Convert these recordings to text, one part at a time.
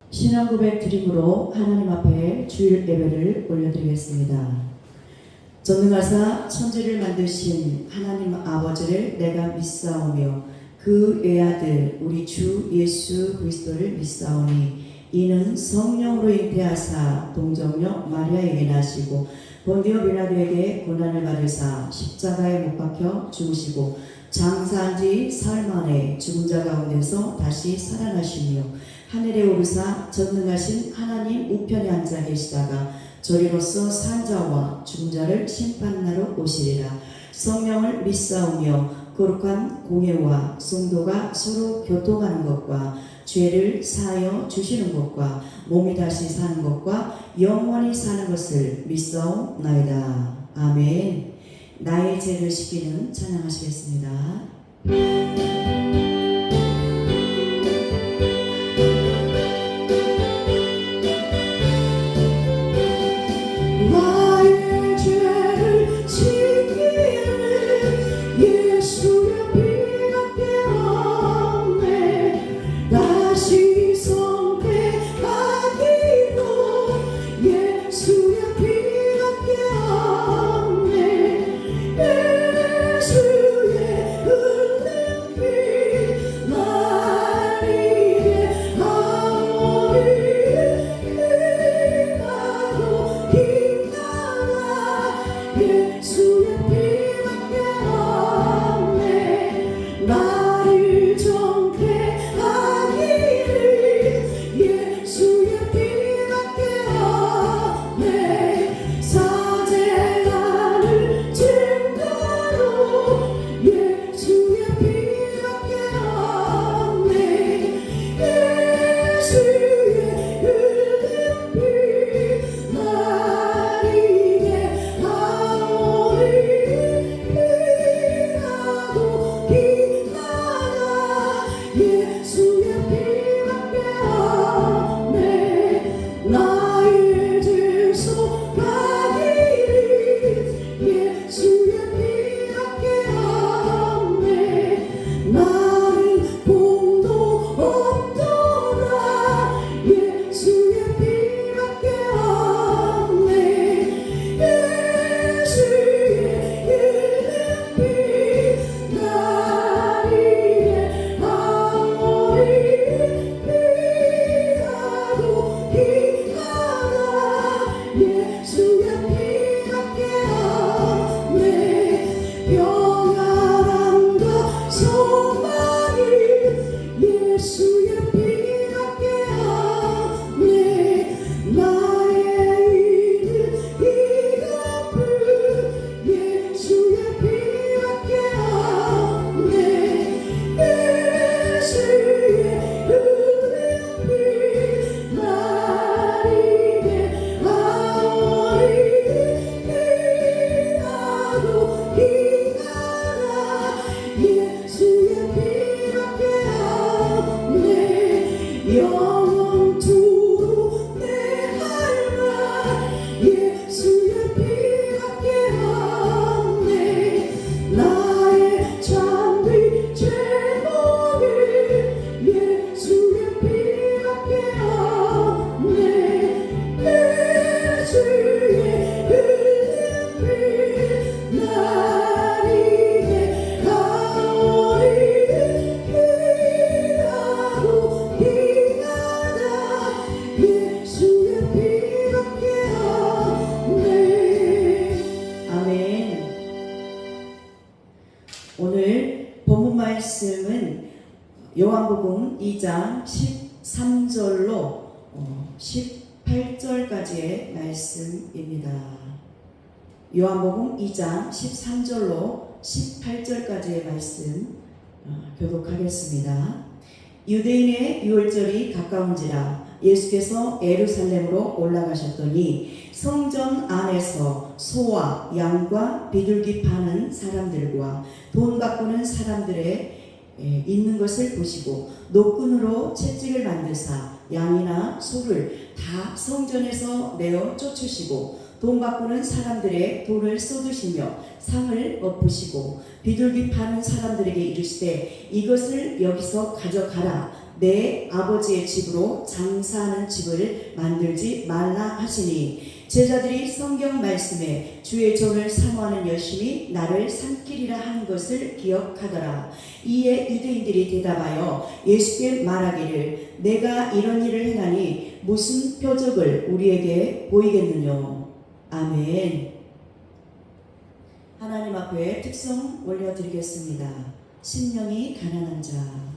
신앙 고백 드림으로 하나님 앞에 주일 예배를 올려드리겠습니다. 전능하사 천지를 만드신 하나님 아버지를 내가 믿사오며 그 외아들 우리 주 예수 그리스도를 믿사오니 이는 성령으로 잉태하사 동정녀 마리아에게 나시고 본디오 빌라도에게 고난을 받으사 십자가에 못 박혀 죽으시고 장사한 지 사흘 만에 죽은 자 가운데서 다시 살아나시며 하늘에 오르사 전능하신 하나님 우편에 앉아 계시다가 저리로서 산 자와 죽은 자를 심판하러 오시리라. 성령을 믿사오며 거룩한 공예와 성도가 서로 교통하는 것과 죄를 사하여 주시는 것과 몸이 다시 사는 것과 영원히 사는 것을 믿사옵나이다. 아멘. 나의 죄를 씻기는 찬양하시겠습니다. 오늘 본문 말씀은 요한복음 2장 13절로 18절까지의 말씀입니다. 요한복음 2장 13절로 18절까지의 말씀 교독하겠습니다. 유대인의 유월절이 가까운지라 예수께서 예루살렘으로 올라가셨더니 성전 안에서 소와 양과 비둘기 파는 사람들과 돈 바꾸는 사람들의 있는 것을 보시고 노끈으로 채찍을 만드사 양이나 소를 다 성전에서 내어 쫓으시고 돈 바꾸는 사람들의 돈을 쏟으시며 상을 엎으시고 비둘기 파는 사람들에게 이르시되 이것을 여기서 가져가라. 내 아버지의 집으로 장사하는 집을 만들지 말라 하시니 제자들이 성경 말씀에 주의 종을 사모하는 열심이 나를 삼키리라 하는 것을 기억하더라. 이에 유대인들이 대답하여 예수께 말하기를 내가 이런 일을 행하니 무슨 표적을 우리에게 보이겠느냐. 아멘. 하나님 앞에 특송 올려드리겠습니다. 심령이 가난한 자.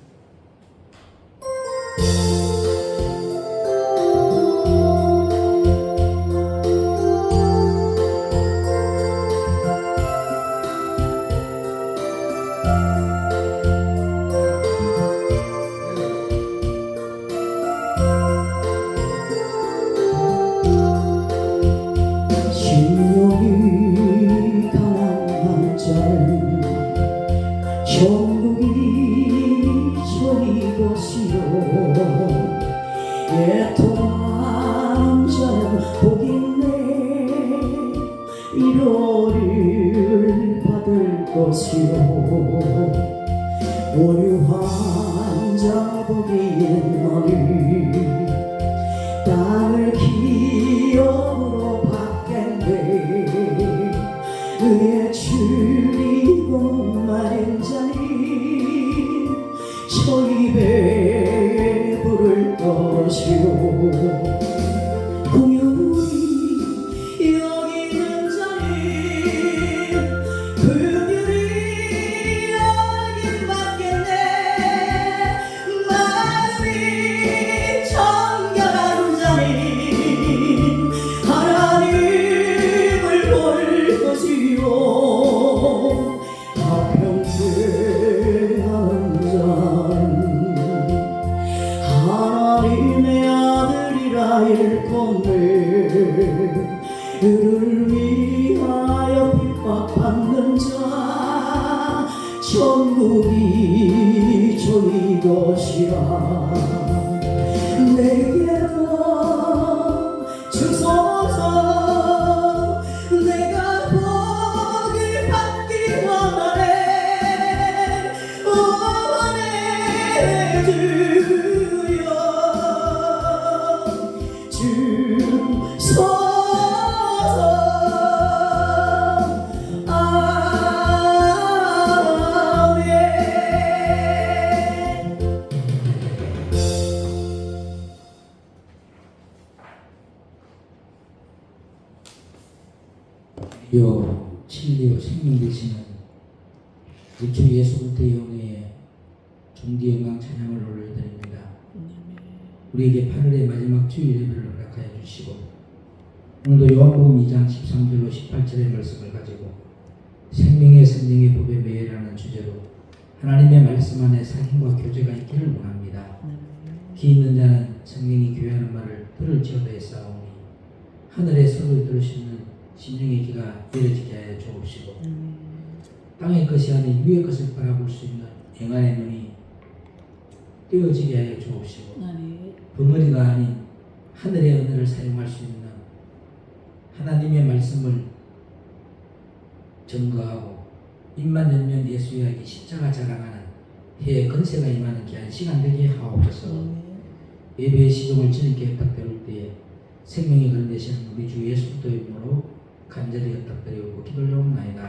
심령이 가난한 자는 천국이 저희 것이요 애통하는 자는 복있네 위로를 받을 것이요 온유한 자 복이 있나니 땅을 기업으로 받겠네 의에 줄이고 마른 자니 저 입에 부를 것이요 공유리 여기는 자니 그들이 여긴 받겠네 마음이 정결한 자니 하나님을 볼 것이요 다평생하는 자는 하나님의 아들이라 일컫네 그를 위하여 핍박받는 자 천국이 저희 것이라 내게도 주소서 내가 복을 받기 원하네 원해 주여 주소서 아멘. 요 진리요 생명 되시는 우리 주 예수 그리스도의 영예에 존귀 영광 찬양을 올려드립니다. 우리에게 8월의 마지막 주일 예배를 허락하여 주시고 오늘도 요한복음 2장 13절로 18절의 말씀을 가지고 생명의 성령의 법에 매여라는 주제로 하나님의 말씀 안에 사귐과 교제가 있기를 원합니다. 귀 있는 자는 성령이 교회하는 말을 들을지어다 했사오니 하늘에 소리를 들을 수 있는 심령의 귀가 열어지게 하여 주옵시고 땅의 것이 아닌 위의 것을 바라볼 수 있는 영안의 눈이 띄어지게 하여 주옵시고 벙어리가 아닌 하늘의 언어를 사용할 수 있는 하나님의 말씀을 증거하고 입만 열면 예수 이야기 십자가 자랑하는 해의 건세가 임하는 귀한 시간 되게 하옵소서. 예배의 시종을 주님께 부탁드릴 때에 생명이 건네시는 우리 주 예수 그리스도의 이름으로 간절히 부탁드리고 기도하옵나이다.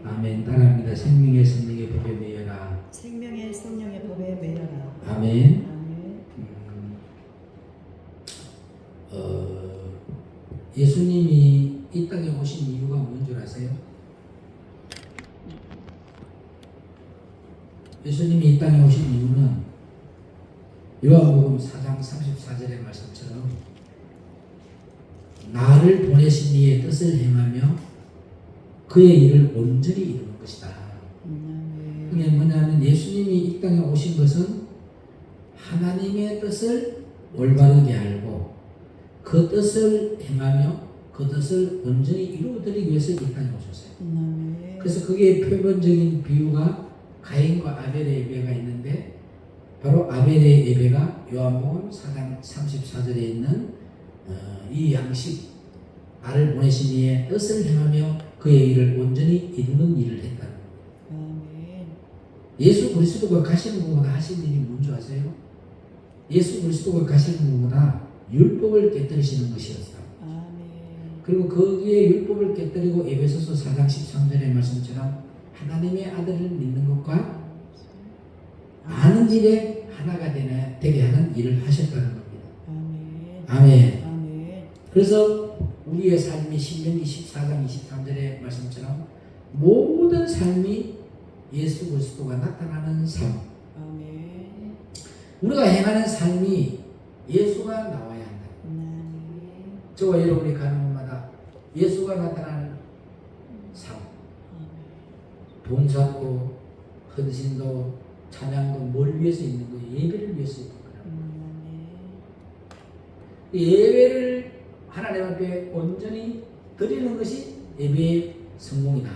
아멘. 따라합니다. 생명의 성령의 법에 매여라. 생명의 성령의 법에 매여라. 아멘. 예수님이 이 땅에 오신 이유가 뭔 줄 아세요? 예수님이 이 땅에 오신 이유는 요한복음 4장 34절의 말씀처럼 나를 보내신 이의 뜻을 행하며 그의 일을 온전히 이루는 것이다. 그게 뭐냐면 예수님이 이 땅에 오신 것은 하나님의 뜻을 올바르게 알고 그 뜻을 행하며 그 뜻을 온전히 이루어드리기 위해서 이 땅에 오셨어요. 그래서 그게 표본적인 비유가 가인과 아벨의 예배가 있는데 바로 아벨의 예배가 요한복음 4장 34절에 있는 이 양식 나를 보내신 이의 뜻을 행하며 그의 일을 온전히 이루는 일을 했다. 예수 그리스도가 가시는 곳마다 하신 일이 뭔지 아세요? 예수 그리스도가 가시는 것보다 율법을 깨뜨리시는 것이었어요. 아멘. 그리고 거기에 율법을 깨뜨리고 에베소서 4장 13절의 말씀처럼 하나님의 아들을 믿는 것과 아는 일에 하나가 되게 하는 일을 하셨다는 겁니다. 아멘. 아멘. 아멘. 그래서 우리의 삶이 신명기 14장 23절의 말씀처럼 모든 삶이 예수 그리스도가 나타나는 삶. 아멘. 우리가 행하는 삶이 예수가 나와야 한다. 아멘. 저와 여러분이 가는 곳마다 예수가 나타나는 삶. 봉사도, 헌신도, 찬양도 뭘 위해서 있는 거예요? 예배를 위해서 있는 거예요. 예배를 하나님 앞에 온전히 드리는 것이 예배의 성공이다.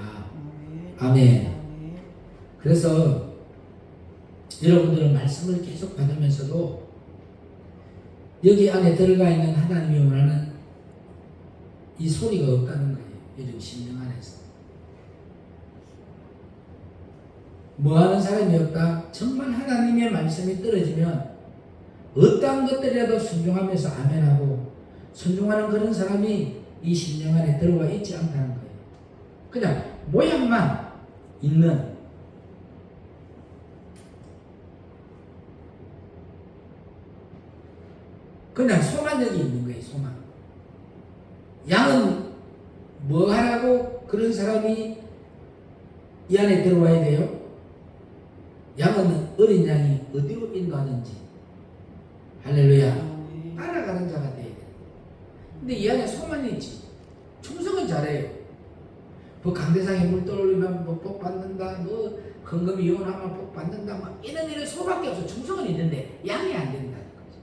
아멘. 그래서 여러분들은 말씀을 계속 받으면서도 여기 안에 들어가 있는 하나님이 원하는 이 소리가 없다는 거예요. 요즘 심령 안에서. 뭐하는 사람이 없다? 정말 하나님의 말씀이 떨어지면 어떠한 것들이라도 순종하면서 아멘하고 순종하는 그런 사람이 이 심령 안에 들어가 있지 않다는 거예요. 그냥 모양만 있는 그냥 소만력이 있는 거예요. 소만. 양은 뭐 하라고 그런 사람이 이 안에 들어와야 돼요? 양은 어린 양이 어디로 인도하는지 할렐루야 따라가는 자가 돼야 돼. 근데 이 안에 소만이 있지. 충성은 잘해요. 뭐 강대상에 물 떠올리면 뭐 복 받는다, 뭐 헌금이 이혼하면 복 받는다, 막 이런 소밖에 없어. 충성은 있는데 양이 안 된다는 거지.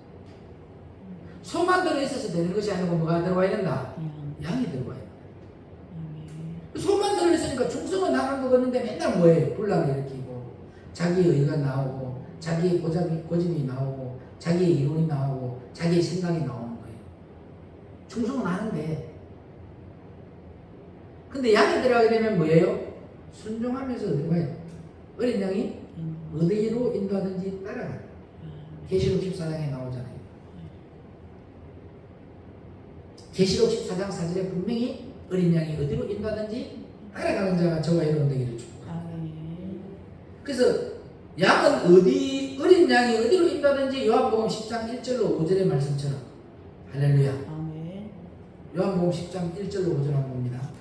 소만 들어 있어서 되는 것이 아니고 뭐가 들어와야 된다? 양이 들어와야 된다. 소만 들어 있으니까 충성은 나간 거 같는데 맨날 뭐예요? 불나게 일으키고 자기의 의가 나오고 자기의 고집이 나오고 자기의 이론이 나오고 자기의 생각이 나오는 거예요. 충성은 하는데 근데 양이 들어가게 되면 뭐예요? 순종하면서 어디 가요? 어린 양이 어디로 인도하든지 따라가요. 계시록 14장에 나오잖아요. 계시록 14장 4절에 분명히 어린 양이 어디로 인도하든지 따라가는 자가 저와 여러분 되기를 축복합니다. 그래서 양은 어린 양이 어디로 인도하든지 요한복음 10장 1절로 5절의 말씀처럼 할렐루야. 아멘. 요한복음 10장 1절로 5절 한번 봅니다.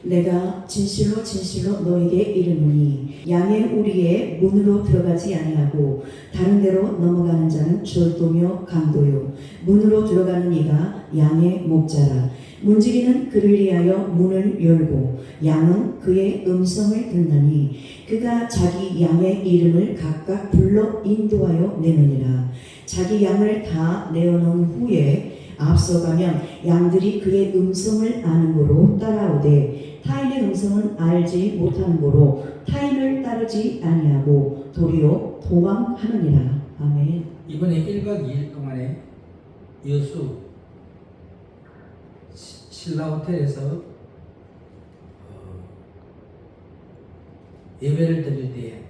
내가 진실로 진실로 너에게 이르노니 양의 우리의 문으로 들어가지 아니하고 다른 데로 넘어가는 자는 절도며 강도요 문으로 들어가는 이가 양의 목자라. 문지기는 그를 위하여 문을 열고 양은 그의 음성을 듣나니 그가 자기 양의 이름을 각각 불러 인도하여 내느니라. 자기 양을 다 내어놓은 후에 앞서가면 양들이 그의 음성을 아는 고로 따라오되 타인의 음성은 알지 못하는 고로 타인을 따르지 아니하고 도리어 도망하느니라. 아멘. 이번에 1박 2일 동안에 여수 신라 호텔에서 예배를 드릴 때에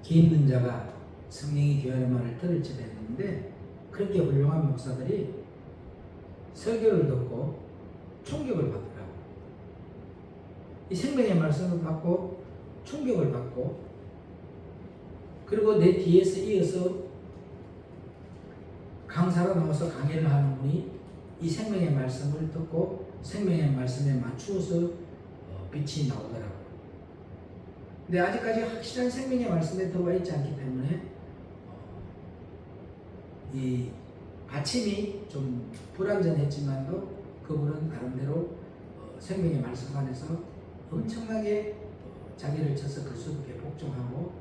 기 있는 자가 성령이 귀하는 말을 들을 줄 했는데 그렇게 훌륭한 목사들이 설교를 듣고 충격을 받더라고요. 이 생명의 말씀을 받고 충격을 받고 그리고 내 뒤에서 이어서 강사로 나와서 강의를 하는 분이 이 생명의 말씀을 듣고 생명의 말씀에 맞추어서 빛이 나오더라고요. 근데 아직까지 확실한 생명의 말씀에 들어와 있지 않기 때문에 이 받침이 좀 불완전했지만도 그분은 나름대로 생명의 말씀 안에서 엄청나게 자기를 쳐서 그리스도께 복종하고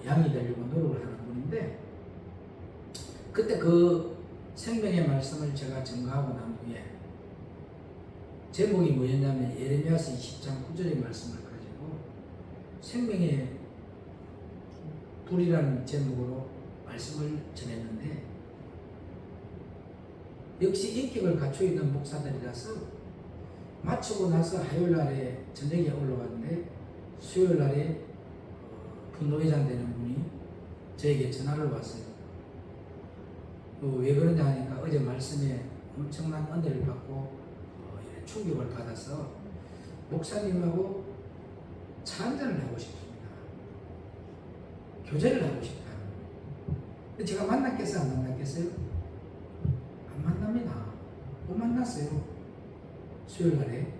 양이 되려고 노력을 하는 분인데 그때 그 생명의 말씀을 제가 증거하고 난 후에 제목이 뭐였냐면 예레미야서 20장 9절의 말씀을 가지고 생명의 불이라는 제목으로 말씀을 전했는데 역시 인격을 갖추어 있는 목사들이라서 마치고 나서 화요일날에 저녁에 올라왔는데 수요일날에 분노회장 되는 분이 저에게 전화를 왔어요. 왜 그러냐 하니까 어제 말씀에 엄청난 은혜를 받고 충격을 받아서 목사님하고 차 한잔을 하고 싶습니다. 교제를 하고 싶다. 근데 제가 만났겠어요? 안 만났겠어요? 안 만납니다. 못 만났어요. 수요일 날에.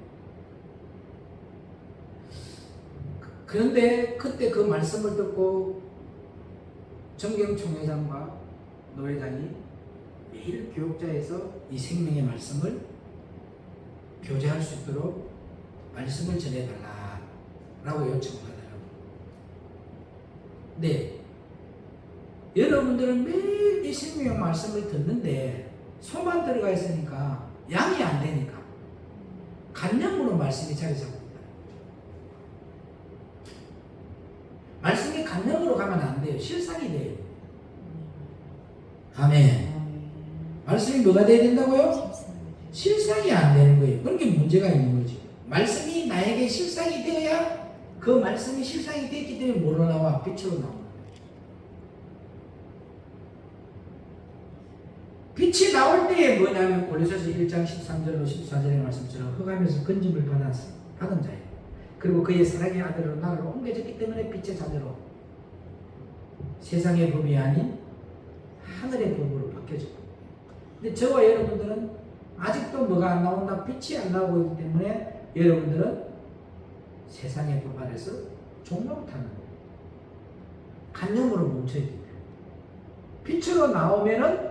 그런데 그때 그 말씀을 듣고 정경총회장과 노회장이 매일 교육자에서 이 생명의 말씀을 교제할 수 있도록 말씀을 전해달라라고 요청을 하더라고요. 네. 여러분들은 매일 이 생명의 말씀을 듣는데 소만 들어가 있으니까 양이 안 되니까 간념으로 말씀이 자리 잡고 있다. 말씀이 간념으로 가면 안 돼요. 실상이 돼요. 아멘. 말씀이 뭐가 돼야 된다고요? 실상이 안 되는 거예요. 그런 게 문제가 있는 거지. 말씀이 나에게 실상이 되어야 그 말씀이 실상이 되기 때문에 뭐로 나와? 빛으로 나옵니다. 빛이 나올 때에 뭐냐면 골로새서 1장 13절로 14절의 말씀처럼 흑암에서 건짐을 받은 자예요. 그리고 그의 사랑의 아들로 나를 옮겨졌기 때문에 빛의 자녀로 세상의 법이 아닌 하늘의 법으로 바뀌어져. 근데 저와 여러분들은 아직도 뭐가 안 나온다? 빛이 안 나오고 있기 때문에 여러분들은 세상의 법 아래서 종노릇하는 거예요. 간념으로 멈춰있기 때문에. 빛으로 나오면은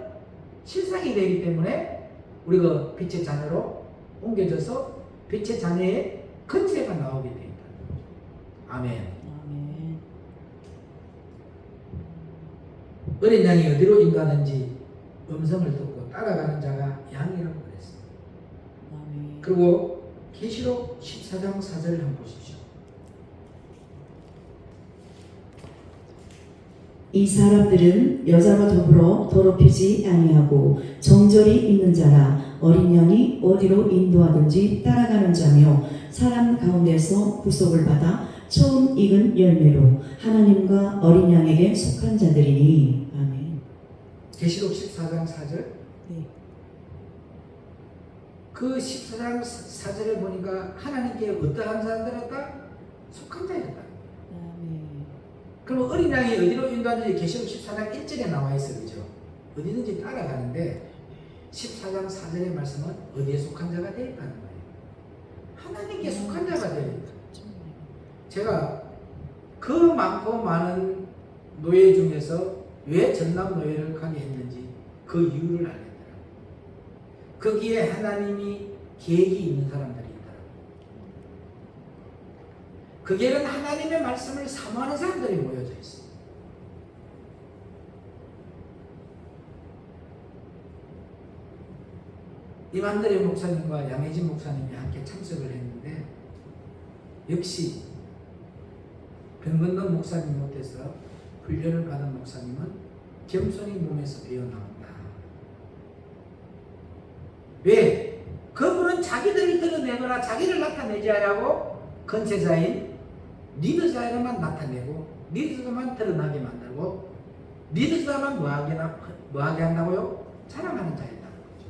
실상이 되기 때문에 우리가 빛의 자녀로 옮겨져서 빛의 자녀의 근세가 나오게 됩니다. 아멘. 아멘. 어린 양이 어디로 인도하는지 음성을 듣고 따라가는 자가 양이라고 그랬어요. 아멘. 그리고 계시록 14장 4절을 한번 보십시오. 이 사람들은 여자와 더불어 더럽히지 아니하고 정절이 있는 자라 어린 양이 어디로 인도하든지 따라가는 자며 사람 가운데서 구속을 받아 처음 익은 열매로 하나님과 어린 양에게 속한 자들이니. 아멘. 계시록 14장 4절. 네. 그 14장 4절에 보니까 하나님께 어떠한 사람들이었다? 속한 자였다. 아멘. 그럼 어린 양이 어디로 인도하는지 계시록 14장 1절에 나와 있어요. 그죠? 어디든지 따라가는데 14장 4절의 말씀은 어디에 속한 자가 되어 있다는 거예요. 하나님께 속한 자가 되어 있다. 제가 그 많고 많은 노예 중에서 왜 전남 노예를 가게 했는지 그 이유를 알겠더라고요. 거기에 하나님이 계획이 있는 사람들이 있더라고요. 거기에는 하나님의 말씀을 사모하는 사람들이 모여져 있어요. 이만드레 목사님과 양혜진 목사님이 함께 참석을 했는데 역시 병건도 목사님 못해서 훈련을 받은 목사님은 겸손히 몸에서 배어나온다. 왜? 그분은 자기들을 드러내거나 자기를 나타내지 않으려고 건세자인 리더자에만 나타내고 리더자만 드러나게 만들고 리더자만 뭐하게 한다고요? 자랑하는 자였다는 거죠.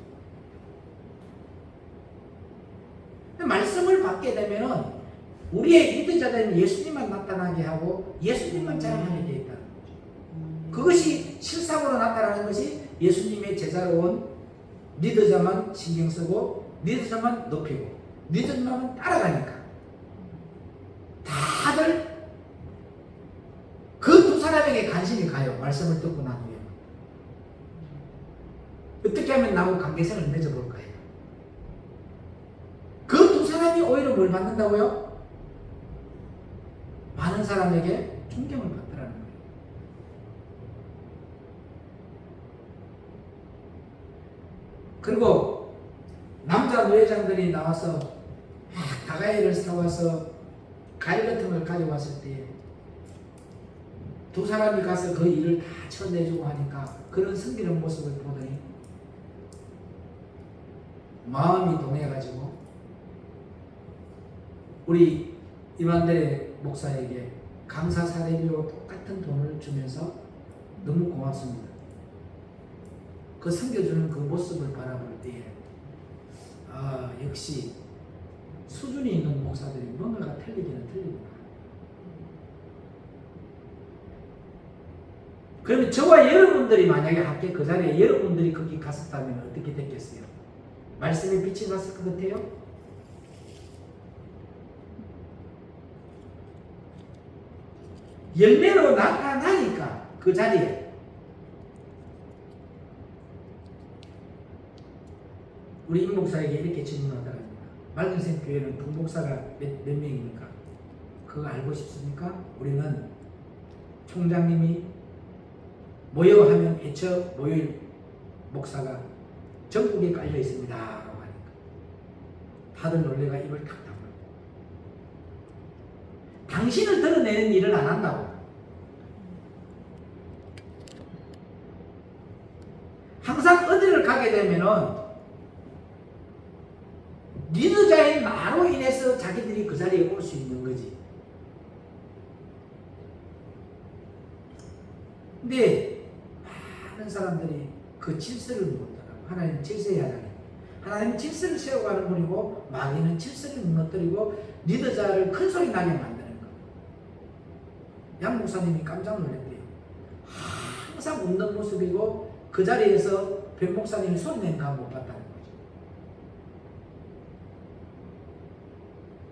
근데 말씀을 받게 되면은 우리의 리더자는 예수님만 나타나게 하고 예수님만 자랑하게 되어 있다는 거죠. 그것이 실상으로 나타나는 것이 예수님의 제자로 온 리더자만 신경 쓰고 리더자만 높이고 리더자만 따라가니까 다들 그 두 사람에게 관심이 가요. 말씀을 듣고 난 후에 어떻게 하면 나하고 관계성을 맺어볼 거예요. 그 두 사람이 오히려 뭘 받는다고요? 많은 사람에게 존경을 받더라는 거예요. 그리고 남자 노예장들이 나와서 다가이를 사와서 가위 같은 걸 가져왔을 때 두 사람이 가서 그 일을 다 쳐내주고 하니까 그런 승기는 모습을 보더니 마음이 동해가지고 우리 이만대 목사에게 감사 사례비로 똑같은 돈을 주면서 너무 고맙습니다. 그 섬겨주는 그 모습을 바라볼 때에 역시 수준이 있는 목사들이 뭔가가 틀리기는 틀리구나. 그러면 저와 여러분들이 만약에 학교 그 자리에 여러분들이 거기 갔었다면 어떻게 됐겠어요? 말씀에 빛이 났을 것 같아요? 열매로 나타나니까 그 자리에 우리 임 목사에게 이렇게 질문하더랍니다. 맑은샘 교회는 동목사가 몇 명입니까? 그거 알고 싶습니까? 우리는 총장님이 모여하면 해처 모일 목사가 전국에 깔려 있습니다. 라고 하니까 다들 놀래가 입을 탁 다물고 당신을 드러내는 일을 안 한다고. 항상 어디를 가게 되면은 리더자인 나로 인해서 자기들이 그 자리에 올 수 있는 거지. 근데 많은 사람들이 그 질서를 무너뜨리고 하나님 질서의 하나님, 하나님은 질서를 세워가는 분이고 마귀는 질서를 무너뜨리고 리더자를 큰 소리 나게 만드는 거. 양 목사님이 깜짝 놀랐대요. 항상 웃는 모습이고 그 자리에서 변 목사님이 소리 내는 거 못 봤다는 거죠.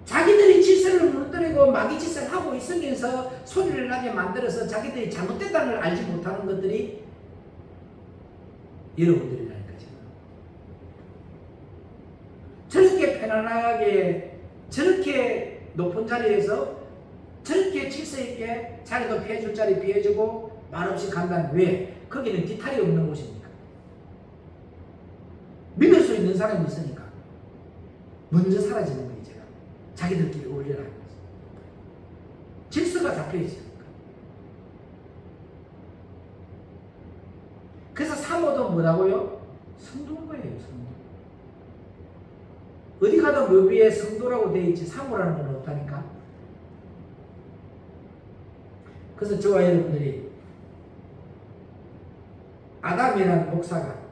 자기들이 질서를 무너뜨리고 마귀 짓을 하고 있으면서 소리를 나게 만들어서 자기들이 잘못됐다는 걸 알지 못하는 것들이 여러분들이라니까요. 저렇게 편안하게 저렇게 높은 자리에서 저렇게 질서 있게 자리도 피해줄 자리 피해주고 말없이 간다는 왜? 거기는 뒤탈이 없는 곳입니까? 믿을 수 있는 사람이 있으니까 먼저 사라지는 거예요. 제가 자기들끼리 올려라는 거죠. 질서가 잡혀있으니까. 그래서 사모도 뭐라고요? 성도인 거예요. 성도. 어디 가도 묘비에 성도라고 되어 있지 사모라는 건 없다니까. 그래서 저와 여러분들이 아담이라는 목사가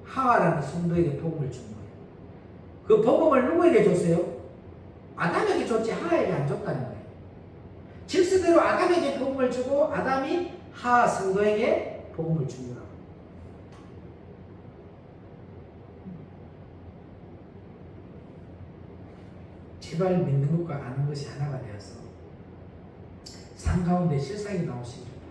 하와라는 성도에게 복음을 준 거예요. 그 복음을 누구에게 줬어요? 아담에게 줬지 하와에게 안 줬다는 거예요. 질서대로 아담에게 복음을 주고 아담이 하와 성도에게 복음을 준 거라고. 제발 믿는 것과 아는 것이 하나가 되어서 삶 가운데 실상이 나오시길 바랍니다.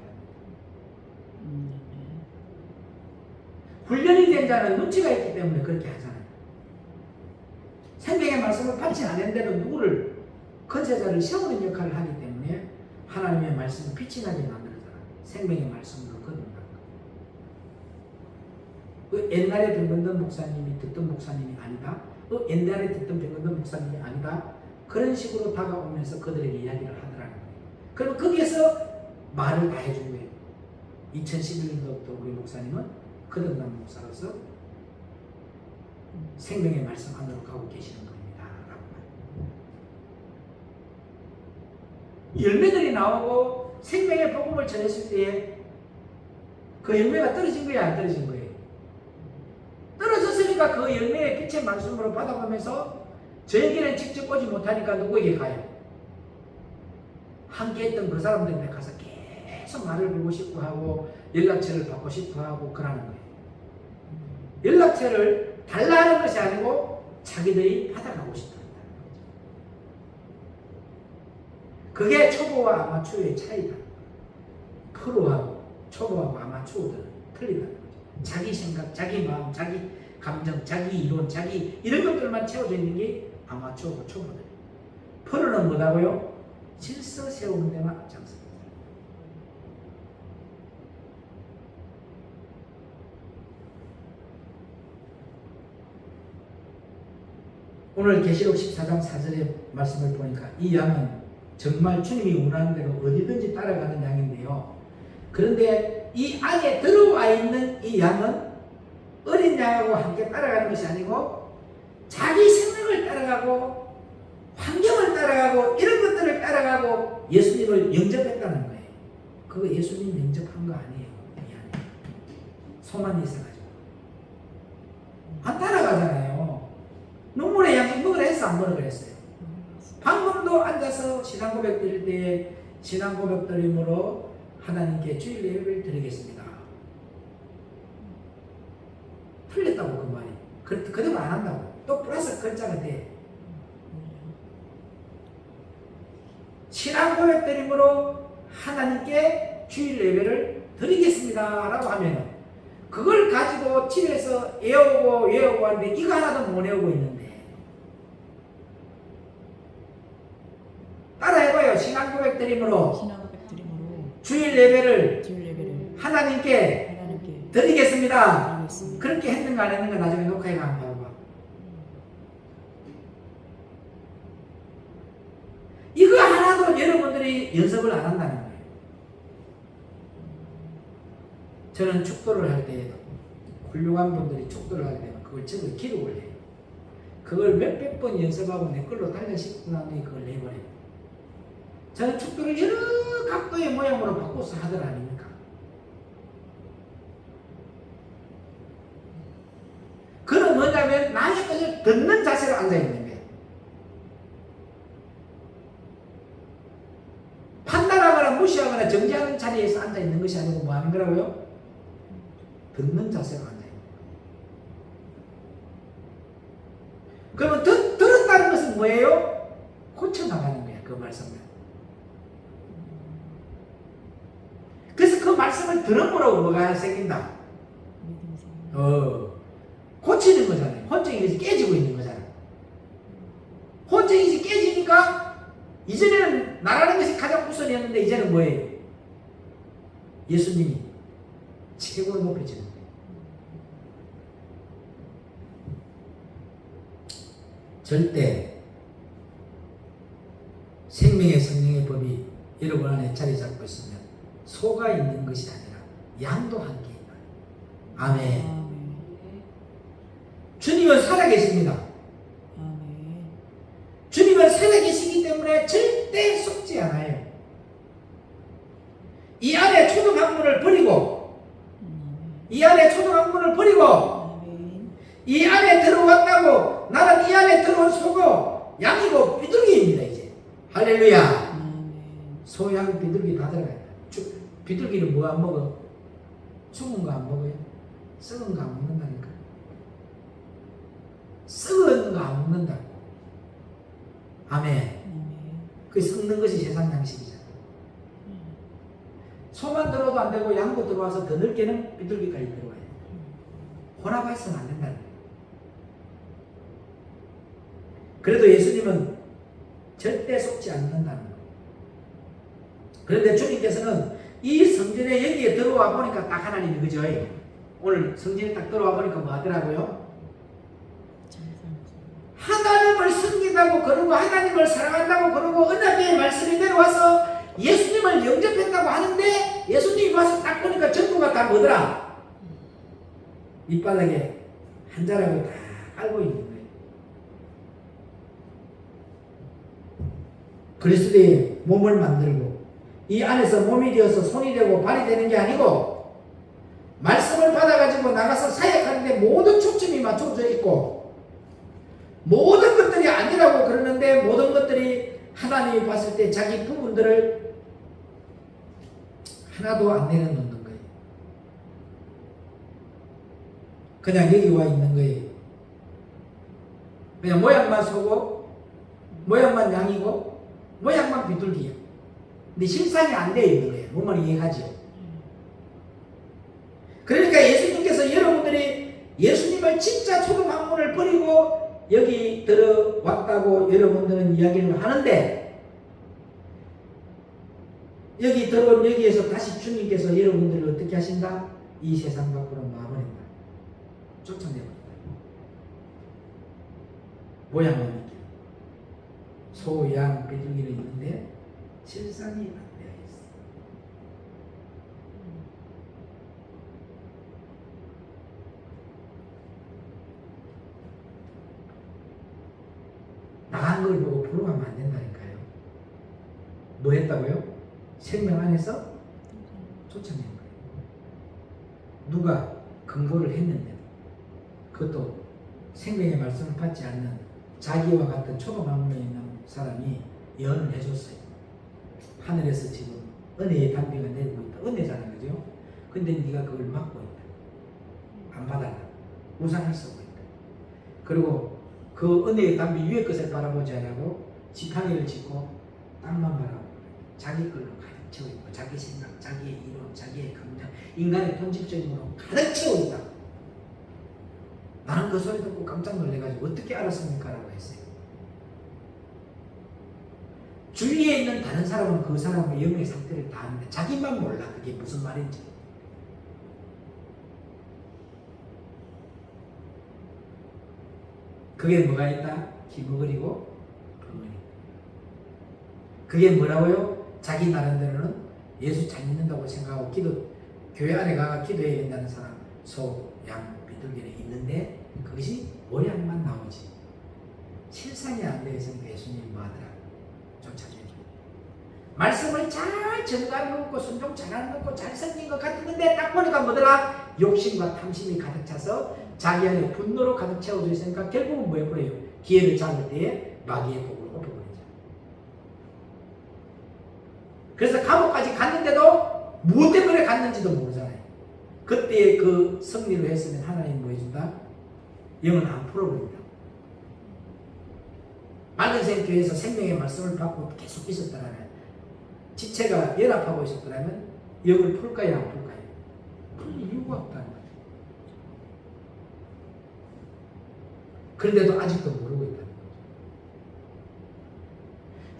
훈련이 된 자는 눈치가 있기 때문에 그렇게 하잖아요. 생명의 말씀을 받지 않은데도 누구를 건세자를 세우는 역할을 하기 때문에 하나님의 말씀을 빛이 나게 만들잖아요. 생명의 말씀으로 거둔다. 그 옛날에 변건던 목사님이 듣던 목사님이 아니다. 그 옛날에 듣던 변건던 목사님이 아니다. 그런 식으로 다가오면서 그들에게 이야기를 하더라는 거예요. 그럼 거기에서 말을 다 해준 거예요. 2011년도부터 우리 목사님은 거듭난 목사로서 생명의 말씀 안으로 가고 계시는 겁니다. 열매들이 나오고 생명의 복음을 전했을 때에 그 열매가 떨어진 거야, 안 떨어진 거예요? 떨어졌으니까 그 열매의 빛의 말씀으로 받아가면서 저에게는 직접 오지 못하니까 누구에게 가요? 함께 했던 그 사람들한테 가서 계속 말을 보고 싶고 하고 연락처를 받고 싶어 하고 그러는 거예요. 연락처를 달라는 것이 아니고 자기들이 받아가고 싶어 한다는 거죠. 그게 초보와 아마추어의 차이다. 프로하고 초보하고 아마추어들은 틀리다는 거죠. 자기 생각, 자기 마음, 자기 감정, 자기 이론, 자기 이런 것들만 채워져 있는 게 아마추어고 초보들이에요. 프로는 뭐라고요? 질서 세우는 데만 앞장섭니다. 오늘 계시록 14장 4절의 말씀을 보니까 이 양은 정말 주님이 원하는 대로 어디든지 따라가는 양인데요. 그런데 이 안에 들어와 있는 이 양은 어린 양하고 함께 따라가는 것이 아니고 자기 생명을 따라가고 환경을 따라가고 이런 것들을 따라가고 예수님을 영접했다는 거예요. 그거 예수님 영접한 거 아니에요. 소만이 있어가지고 안 따라가잖아요. 눈물의 양식 먹으라 했어, 안 먹으라 했어요? 방금도 앉아서 신앙 고백 드릴 때에 신앙 고백 드림으로 하나님께 주일 예배를 드리겠습니다. 틀렸다고 그 말이. 그대로 안 한다고. 또 플러스 글자가 돼. 신앙 고백 드림으로 하나님께 주일 예배를 드리겠습니다 라고 하면 그걸 가지고 집에서 외우고 하는데 이거 하나도 못 외우고 있는데 따라해봐요. 신앙 고백 드림으로 신앙 고백 드림으로 주일 예배를 주일 예배를 하나님께 하나님께 드리겠습니다. 드리겠습니다. 그렇게 했는가 안 했는가 나중에 녹화해 가면 봐봐. 이거 하나도 여러분들이 연습을 안 한다는 거예요. 저는 축도를 할 때에도 훌륭한 분들이 축도를 하게 되면 그걸 적어 기록을 해요. 그걸 몇백 번 연습하고 내 걸로 달려싣고 나면 그걸 내버려요. 저는 축도를 여러 각도의 모양으로 바꿔서 하더라 아닙니까? 그건 뭐냐면 나의 것을 듣는 자세로 앉아있는 거예요. 판단하거나 무시하거나 정지하는 자리에서 앉아있는 것이 아니고 뭐 하는 거라고요? 듣는 자세로 앉아있는 거예요. 그러면 들었다는 것은 뭐예요? 고쳐나가는 거예요. 그 말씀을. 그래서 그 말씀을 들음으로 뭐가 생긴다? 고치는 거잖아요. 혼정이 깨지고 있는 거잖아요. 혼정이 깨지니까 이전에는 나라는 것이 가장 우선이었는데 이제는 뭐예요? 예수님이 최고로 높여지는 거예요. 절대 생명의 성령의 법이 여러분 안에 자리 잡고 있으면 소가 있는 것이 아니라 양도 함께 있는 거예요. 아멘. 주님은 살아계십니다. 주님은 살아계시기 때문에 절대 속지 않아요. 이 안에 초등학문을 버리고 이 안에 초등학문을 버리고 이 안에 들어왔다고 나는 이 안에 들어온 소고 양이고 비둘기입니다. 이제 할렐루야. 소, 양, 비둘기 다 들어가요. 비둘기는 뭐 안 먹어? 죽은 거 안 먹어요? 썩은 거 안 먹는다니까. 썩은 거 안 먹는다고. 아멘. 그 썩는 것이 세상 양식이잖아. 소만 들어도 안 되고 양도 들어와서 더 넓게는 비둘기까지 들어와요. 혼합해서는 안 된다는 거예요. 그래도 예수님은 절대 속지 않는다는 거예요. 그런데 주님께서는 이 성전에 여기에 들어와 보니까 딱 하나님이 그죠? 오늘 성전에 딱 들어와 보니까 뭐 하더라고요? 하나님을 섬긴다고 그러고 하나님을 사랑한다고 그러고 언약의 말씀이 내려와서 예수님을 영접했다고 하는데 예수님이 와서 딱 보니까 전부가 다 뭐더라? 밑바닥에 한 자락을 다 깔고 있는 거예요. 그리스도의 몸을 만들고 이 안에서 몸이 되어서 손이 되고 발이 되는 게 아니고 말씀을 받아가지고 나가서 사역하는데 모든 초점이 맞춰져 있고 모든 것들이 아니라고 그러는데 모든 것들이 하나님이 봤을 때 자기 부분들을 하나도 안 내려놓는 거예요. 그냥 여기 와 있는 거예요. 그냥 모양만 소고 모양만 양이고 모양만 비둘기야. 근데 실상이 안 되어 있는 거예요. 뭔 말인지 이해하죠? 그러니까 예수님께서 여러분들이 예수님을 진짜 초등학문을 버리고 여기 들어왔다고 여러분들은 이야기를 하는데 여기 들어온 여기에서 다시 주님께서 여러분들을 어떻게 하신다? 이 세상 밖으로 놔버린다. 쫓아내버린다. 모양만 있게 소, 양, 비둘기는 있는데 실상이 안 되어 있어. 나간 걸 보고 부러워하면 안 된다니까요. 뭐 했다고요? 생명 안에서 쫓아낸 거예요. 누가? 근거를 했는데 그것도 생명의 말씀을 받지 않는 자기와 같은 초보망론에 있는 사람이 예언을 해줬어요. 하늘에서 지금 은혜의 담비가 내리고 있다. 은혜잖아요, 그죠? 근데 네가 그걸 막고 있다. 안 받아라. 우상을 쓰고 있다. 그리고 그 은혜의 담비 위에 것을 바라보지 않고 지팡이를 짚고 땅만 바라보고 자기 걸로 가득 채워 있고 자기 생각, 자기의 이론, 자기의 감정, 인간의 본질적으로 가득 채워 있다. 나는 그 소리 듣고 깜짝 놀래가지고 어떻게 알았습니까? 라고 했어요. 주위에 있는 다른 사람은 그 사람의 영의 상태를 다 아는데 자기만 몰라. 그게 무슨 말인지. 그게 뭐가 있다? 기부거리고 불문이. 그게 뭐라고요? 자기 나름대로는 예수 잘 믿는다고 생각하고 교회 안에 가서 기도해야 된다는 사람 소, 양, 비둘기는 있는데 그것이 모양만 나오지 실상이 안 되어 있으니까 예수님이 뭐하더라? 쫓아줘요. 말씀을 잘 전가해놓고 순종 잘해놓고 잘생긴 것 같은데 딱 보니까 뭐더라? 욕심과 탐심이 가득 차서 자기 안에 분노로 가득 채워져 있으니까 결국은 뭐 해버려요? 기회를 잡을 때에 마귀의 곡을 엎어버리죠. 그래서 감옥까지 갔는데도 무엇 때문에 갔는지도 모르잖아요. 그때 그 승리를 했으면 하나님 뭐 해준다? 영은 안 풀어버린다. 맑은생 교회에서 생명의 말씀을 받고 계속 있었더라면 지체가 연합하고 있었더라면 영을 풀까요? 안 풀까요? 풀 이유가 없다는 거죠. 그런데도 아직도 모르고 있다는 거죠.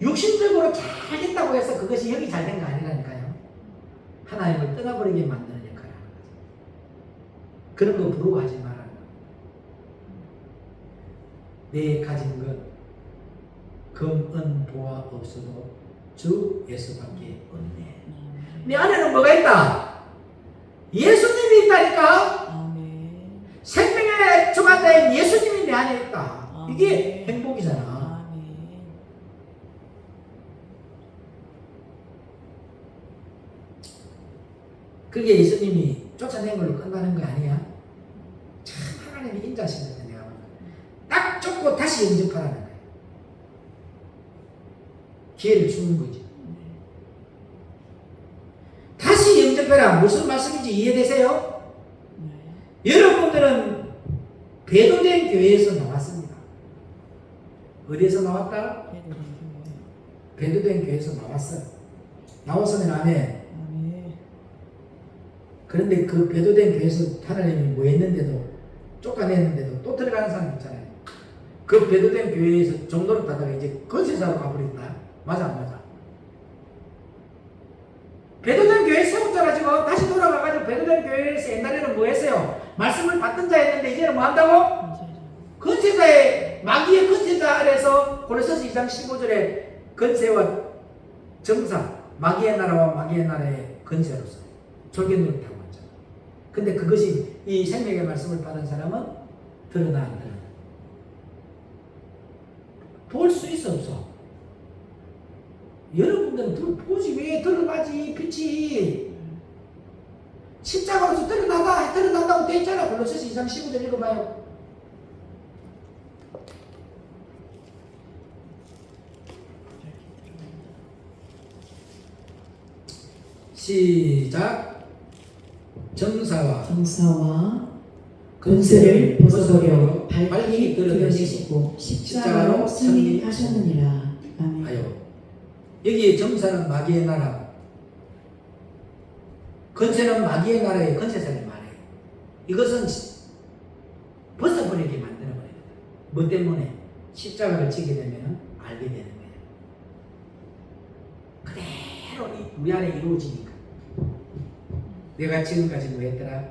육신적으로 잘 됐다고 해서 그것이 영이 잘 된 거 아니라니까요. 하나님을 떠나버리게 만드는 역할을 하는 거죠. 그런 거 부러워하지 말라는 거예요. 내 가진 것 금, 은, 보화 없어도 주 예수밖에 없네. 내 안에는 뭐가 있다? 예수님이 있다니까. 아멘. 생명의 주관자인 예수님이 내 안에 있다. 아멘. 이게 행복이잖아. 아멘. 그게 예수님이 쫓아낸 걸로 끝나는 거 아니야? 참 하나님이 인자하시는데 내가 보면 딱 쫓고 다시 영접하라는 거야. 기회를 주는 거지. 다시 영접해라. 무슨 말씀인지 이해되세요? 네. 여러분들은 배도된 교회에서 나왔습니다. 어디에서 나왔다? 배도된 교회에서 나왔어요. 나왔으면 아멘. 아멘. 그런데 그 배도된 교회에서 하나님이 뭐 했는데도 쫓아냈는데도 또 들어가는 사람 있잖아요. 그 배도된 교회에서 정도를 따다가 이제 건세사로 가버린다. 맞아 안 맞아? 배도된 교회 세웠잖아. 지금 다시 돌아가가지고 배도된 교회에서 옛날에는 뭐 했어요? 말씀을 받던 자 했는데 이제는 뭐 한다고? 건세자의 마귀의 건세자 아래서 고린도서 2장 15절에 건세와 정사 마귀의 나라와 마귀의 나라의 건세로서 졸개눈을 타고 있잖아. 근데 그것이 이 생명의 말씀을 받은 사람은 드러나 안 드러나? 볼 수 있어 없어? 여러분들은 보지 왜 드러나지 빛이 십자가로서 드러난다고 돼 있잖아. 골로새서 2장 15절 읽어봐요. 시작. 정사와 권세를 벗어버려 발히 발히 드러내시고 십자가로 승리하셨느니라. 아멘. 아요. 여기 정사는 마귀의 나라, 건세는 마귀의 나라의 건세사를 말해요. 이것은 벗어버리게 만들어버려요. 뭐 때문에? 십자가를 지게 되면 알게 되는 거예요. 그대로 우리 안에 이루어지니까. 내가 지금까지 뭐 했더라?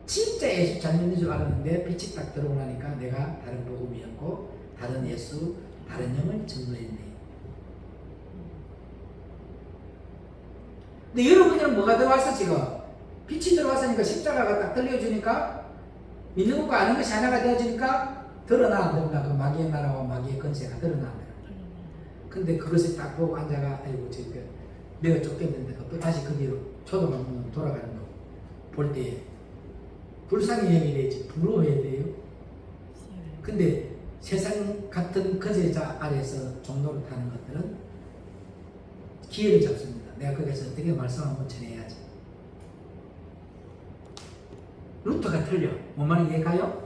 진짜 예수 잘 믿는 줄 알았는데 빛이 딱 들어오고 나니까 내가 다른 복음이었고 다른 예수, 다른 영을 증거했네. 근데 여러분들은 뭐가 들어왔어 지금? 빛이 들어왔으니까 십자가가 딱 들려주니까 믿는 것과 아는 것이 하나가 되어지니까 드러나 안 드러나? 그 마귀의 나라와 마귀의 건세가 드러나 안 드러나? 근데 그것을 딱 보고 앉아가 아이고 지금 내가 쫓겼는데 또 다시 거기로 초도방문 돌아가는 거 볼 때에 불쌍히 여겨야 되지 부러워야 돼요. 근데 세상 같은 거제자 아래서 종로를 타는 것들은 기회를 잡습니다. 내가 거기서 어떻게 말씀 한번 전해야지. 루트가 틀려. 뭔 말인지 이해가요?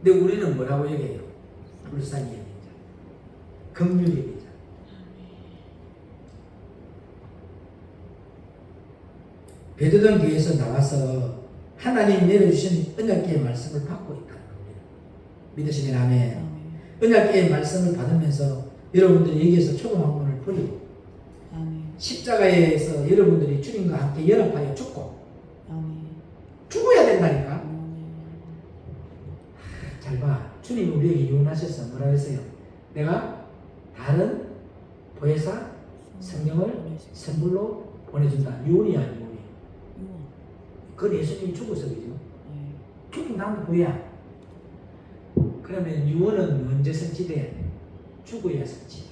근데 우리는 뭐라고 얘기해요? 불쌍히 여기자, 긍휼히 여기자. 베드로전 교회에서 나와서 하나님 내려주신 언약궤의 말씀을 받고 있다는 겁니다. 믿으시면 아멘. 언약궤의 말씀을 받으면서 여러분들이 여기에서 초공학문을 버리고 십자가에서 여러분들이 주님과 함께 연합하여 죽고 죽어야 된다니까. 잘 봐. 주님 우리에게 유언하셔서 뭐라 했어요? 내가 다른 보혜사 성령을 선물로 보내준다. 유언이야 유언이. 그건 예수님이 죽어서 그죠? 죽은 다음에 후야. 그러면 유언은 언제 성취돼? 죽어야 성취돼.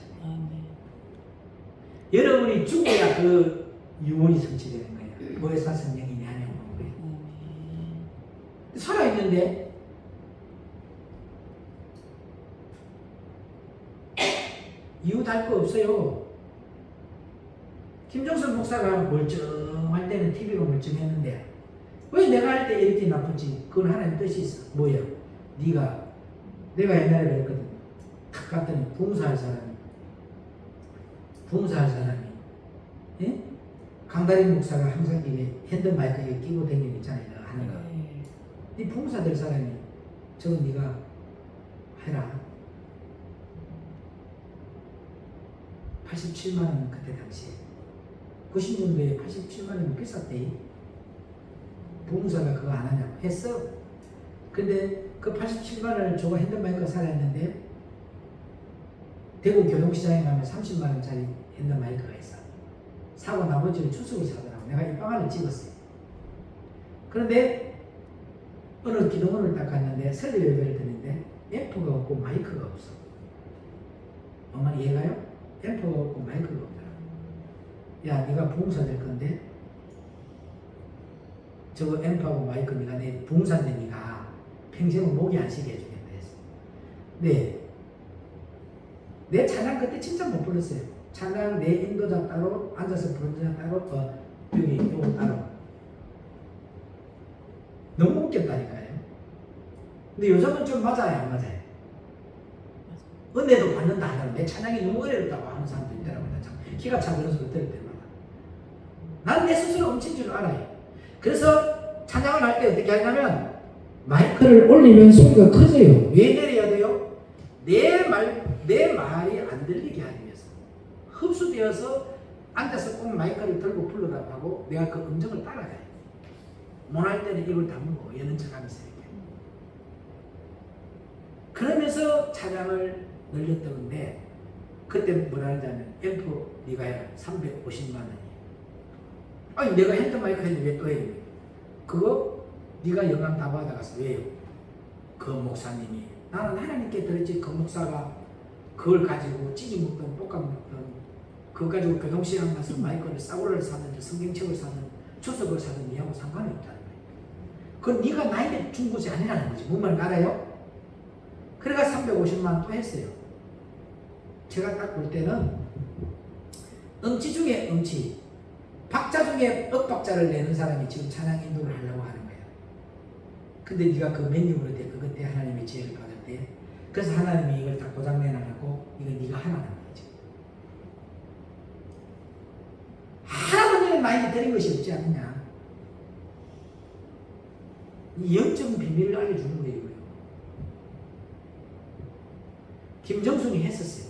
여러분이 죽어야 그 유언이 성취되는 거예요. 보혜사 성령이 내 안에 오는 거예요. 살아있는데 이유 달 거 없어요. 김정선 목사가 멀쩡할 때는 TV가 멀쩡했는데 왜 내가 할 때 이렇게 나쁘지? 그건 하나님 뜻이 있어. 뭐예요? 내가 옛날에 그랬거든. 탁 갔더니 봉사할 사람이 예? 강다림 목사가 항상 이게 핸드마이크에 끼고 다니는 있잖아요. 하는 거. 이 봉사 될 사람이 저건 네가 해라. 87만 원 그때 당시에 90년도에 87만 원이면 비쌌대. 봉사가 그거 안 하냐고 했어. 근데 그 87만 원을 저거 핸드마이크 사라 했는데 대구 교동시장에 가면 30만 원짜리 핸드마이크가 있어. 사고 나머지를 추석을 사더라고. 내가 이 방안을 찍었어요. 그런데 어느 기도원을 딱 갔는데 설교 예배를 드는데 앰프가 없고 마이크가 없어. 엄마는 이해가요? 앰프가 없고 마이크가 없더라. 야, 네가 봉사 될 건데 저거 앰프하고 마이크 네가 내 봉사인데 네가 평생은 목이 안 쉬게 해주겠다 했어. 네. 내 찬양 그때 진짜 못 불렀어요. 찬양 내 인도자 따로 앉아서 부르는 자 따로 여기 요거 따로. 너무 웃겼다니까요. 근데 요즘은 좀 맞아요, 안 맞아요? 은혜도 받는다 하면 내 찬양이 너무 어렵다고 하는 사람도 있더라고요. 참 기가 차들어서 들을 때마다. 난 내 스스로 엄친 줄 알아요. 그래서 찬양을 할 때 어떻게 하냐면 마이크를 올리면 소리가 커져요. 왜 내려야 돼요? 내 말이 안 들리게 하기 위해서. 흡수되어서 앉아서 꼭 마이크를 들고 불러달라고 하고 내가 그 음정을 따라가요. 못할 때는 입을 다물고 여는 척하면서 이렇게. 그러면서 찬양을 늘렸던데 그때 뭐라 하냐면 앰프 네가 해라 350만 원이. 아니 내가 핸드마이크 했는데 왜 또 해야 돼? 그거 네가 영감 다 받아가서 왜요? 그 목사님이 나는 하나님께 들었지. 그 목사가 그걸 가지고 찌지 먹던 볶아 먹던 그거 가지고 교동시장 가서 마이크를 싸구려를 사든지 성경책을 사든 주석을 사든 니하고 상관이 없다는 거예요. 그건 네가 나에게 준 것이 아니라는 거지. 뭔 말인지 알아요? 그래가 350만 원 또 했어요. 제가 딱 볼 때는 음치 중에 음치, 박자 중에 억박자를 내는 사람이 지금 찬양 인도를 하려고 하는 거예요. 근데 네가 그 맨입으로 돼 그것 때 하나님의 지혜를 받을 때 그래서 하나님이 이걸 다 고장내놔갖고 이거 네가 하라는 거지. 할아버지는 나에게 드린 것이 없지 않느냐. 이 영적 비밀을 알려주는 거예요. 김정순이 했었어요.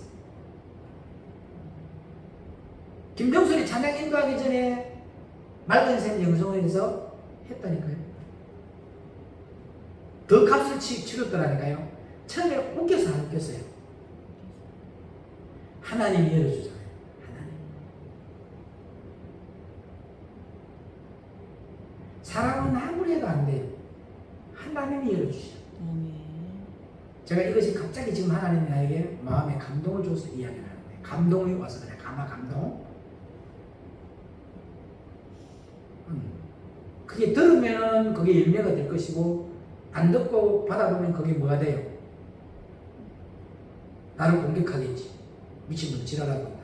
김정순이 찬양 인도하기 전에 맑은 샘 영성에서 했다니까요. 더 값을 치렀더라니까요. 처음에 웃겨서 안 웃겼어요. 하나님이 열어주잖아요. 하나님. 사람은 아무리 해도 안 돼요. 하나님이 열어주시죠. 제가 이것이 갑자기 지금 하나님이 나에게 마음에 감동을 줘서 이야기를 하는 거예요. 감동이 와서 그래. 감동. 그게 들으면은 그게 열매가 될 것이고 안 듣고 받아보면 그게 뭐가 돼요? 나를 공격하겠지. 미친놈 지랄하고 있다고.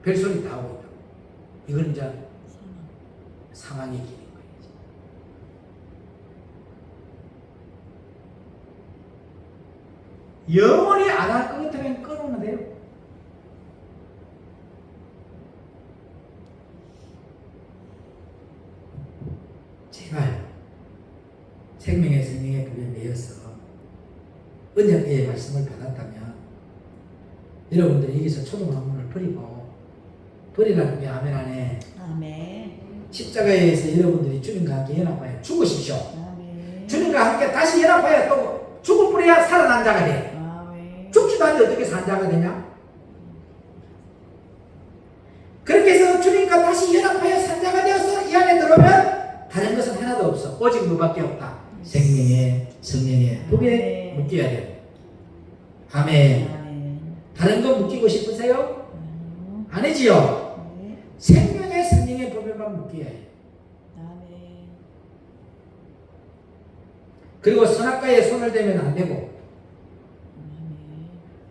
별소리 다 하고 있다고. 이건 이제 상황의 길인 거예요. 영원히 안 할 것 같으면 끊으면 돼요. 제발 생명의 성령의 법에 매여서 언약의 말씀을 받았다면 여러분들이 여기서 초등학문을 버리라는 게 아멘 안에 아멘. 십자가에서 여러분들이 주님과 함께 연합하여 죽으십시오. 아멘. 주님과 함께 다시 연합하여 또 죽을 뿌려야 살아난 자가 돼. 아멘. 죽지도 않는데 어떻게 산 자가 되냐? 그렇게 해서 주님과 다시 연합하여 산 자가 되어서 이 안에 들어오면 다른 것은 하나도 없어. 오직 뭐밖에 없다. 생명의 성령의 법에 묶여야 돼. 아멘. 아멘. 다른 거 묶이고 싶으세요? 아니지요. 네. 생명의 성령의 법에만 묶여야 해. 아멘. 그리고 선악과에 손을 대면 안 되고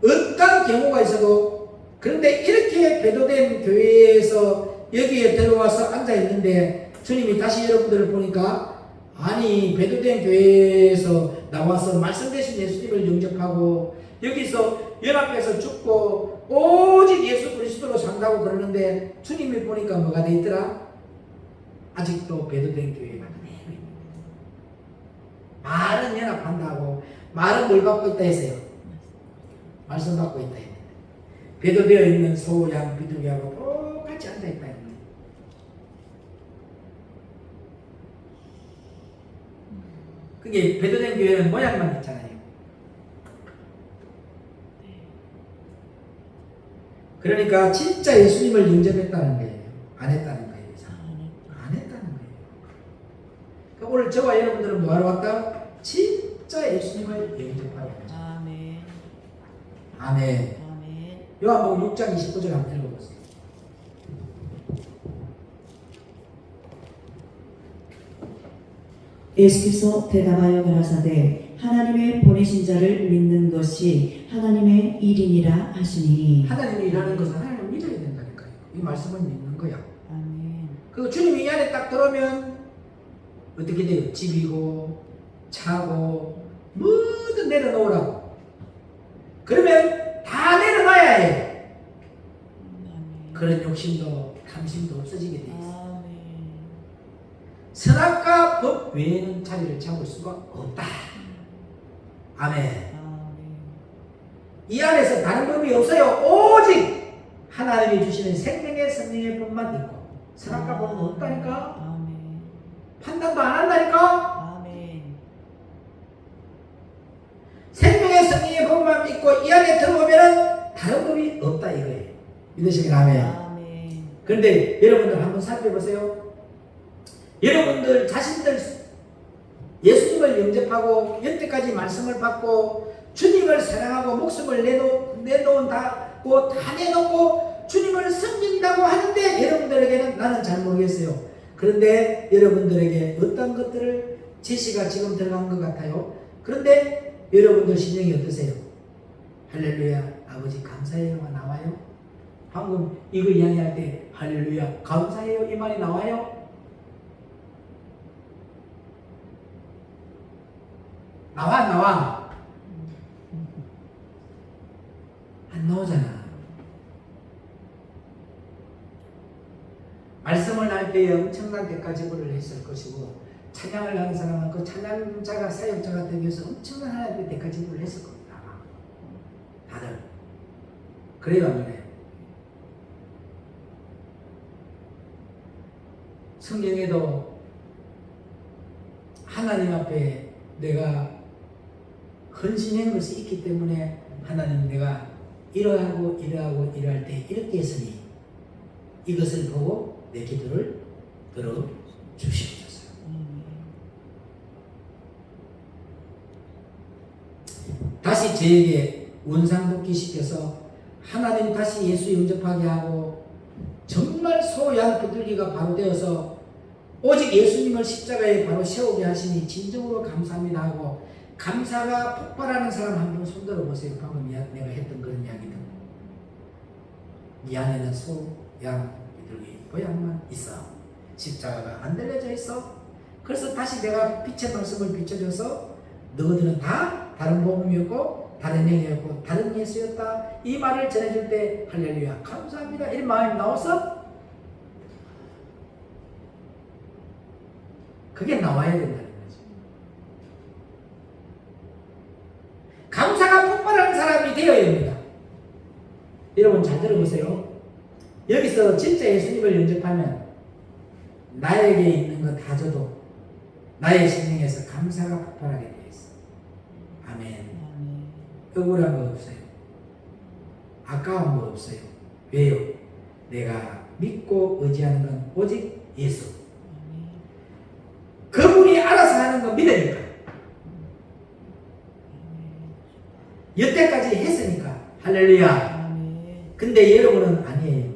어떤 경우가 있어도 그런데 이렇게 배도된 교회에서 여기에 들어와서 앉아 있는데 주님이 다시 여러분들을 보니까 아니 배도된 교회에서 나와서 말씀 대신 예수님을 영접하고 여기서 연합해서 죽고 오직 예수 그리스도로 산다고 그러는데 주님이 보니까 뭐가 돼 있더라? 아직도 배도된 교회가 돼. 말은 연합한다고 말은 뭘 갖고 있다 했어요? 말씀 갖고 있다 했는데 배도되어 있는 소양 비둘기하고 똑같이 앉아 있다 했는데 그게 배도된 교회는 모양만 있잖아요. 그러니까 진짜 예수님을 영접했다는 거예요. 안 했다는 거예요. 안 했다는 거예요. 그러니까 오늘 저와 여러분들은 뭐하러 왔다? 진짜 예수님을 영접하러 왔죠. 아멘. 아멘. 아멘. 요한복음 6장 29절 한번 읽어보세요. 예수께서 대답하여 가라사대 하나님의 보내신 자를 믿는 것이 하나님의 일이니라 하시니. 하나님이 일하는 것은 하나님을 믿어야 된다니까요. 이 말씀을 믿는 거야. 아멘. 그 주님이 이 안에 딱 들어오면 어떻게 돼요? 집이고 차고 뭐든 내려놓으라고. 그러면 다 내려놔야 해. 아멘. 그런 욕심도 탐심도 없어지게 돼 있어. 아멘. 선악과 법 외에는 자리를 잡을 수가 없다. 아멘. 아멘. 이 안에서 다른 법이 없어요. 오직 하나님이 주시는 생명의 성령의 법만 있고 선악과 법은 없다니까. 아멘. 판단도 안 한다니까. 아멘. 생명의 성령의 법만 믿고 이 안에 들어오면 다른 법이 없다 이거예요. 믿으시길 아멘. 아멘. 그런데 여러분들 한번 살펴보세요. 여러분들 자신들 예수님을 영접하고 여태까지 말씀을 받고 주님을 사랑하고 목숨을 내놓는다고 다 내놓고 주님을 섬긴다고 하는데 여러분들에게는 나는 잘 모르겠어요. 그런데 여러분들에게 어떤 것들을 제시가 지금 들어간 것 같아요. 그런데 여러분들 심령이 어떠세요? 할렐루야 아버지 감사해요가 나와요? 방금 이거 이야기할 때 할렐루야 감사해요 이 말이 나와요? 나와 안 나오잖아. 말씀을 할 때에 엄청난 대가지불을 했을 것이고 찬양을 하는 사람은 그 찬양자가 사역자가 되기 위해서 엄청난 하나님의 대가지불을 했을 겁니다. 다들 그래요 안 그래요? 성경에도 하나님 앞에 내가 헌신한 것이 있기 때문에 하나님 내가 이러하고 이러할 때 이렇게 했으니 이것을 보고 내 기도를 들어주시옵소서. 다시 저에게 원상복귀 시켜서 하나님 다시 예수 영접하게 하고 정말 소양 비둘기가 바로 되어서 오직 예수님을 십자가에 바로 세우게 하시니 진정으로 감사합니다 하고 감사가 폭발하는 사람 한 분 손들어 보세요. 방금 내가 했던 그런 이야기들. 이 안에는 소, 양, 비둘기, 고양만 있어. 십자가가 안 들려져 있어. 그래서 다시 내가 빛의 말씀을 비춰줘서 너희들은 다 다른 복음이었고 다른 영이었고 다른 예수였다. 이 말을 전해줄 때 할렐루야 감사합니다 이런 마음이 나와서 그게 나와야 된다는 거죠. 감사가 폭발하는 사람이 되어야 됩니다. 여러분 잘 들어보세요. 여기서 진짜 예수님을 영접하면 나에게 있는 거 다 줘도 나의 심령에서 감사가 폭발하게 되어 있어. 아멘. 억울한 거 없어요. 아까운 거 없어요. 왜요? 내가 믿고 의지하는 건 오직 예수. 그분이 알아서 하는 거 믿으니까. 여태까지 했으니까. 할렐루야. 근데 여러분은 아니에요.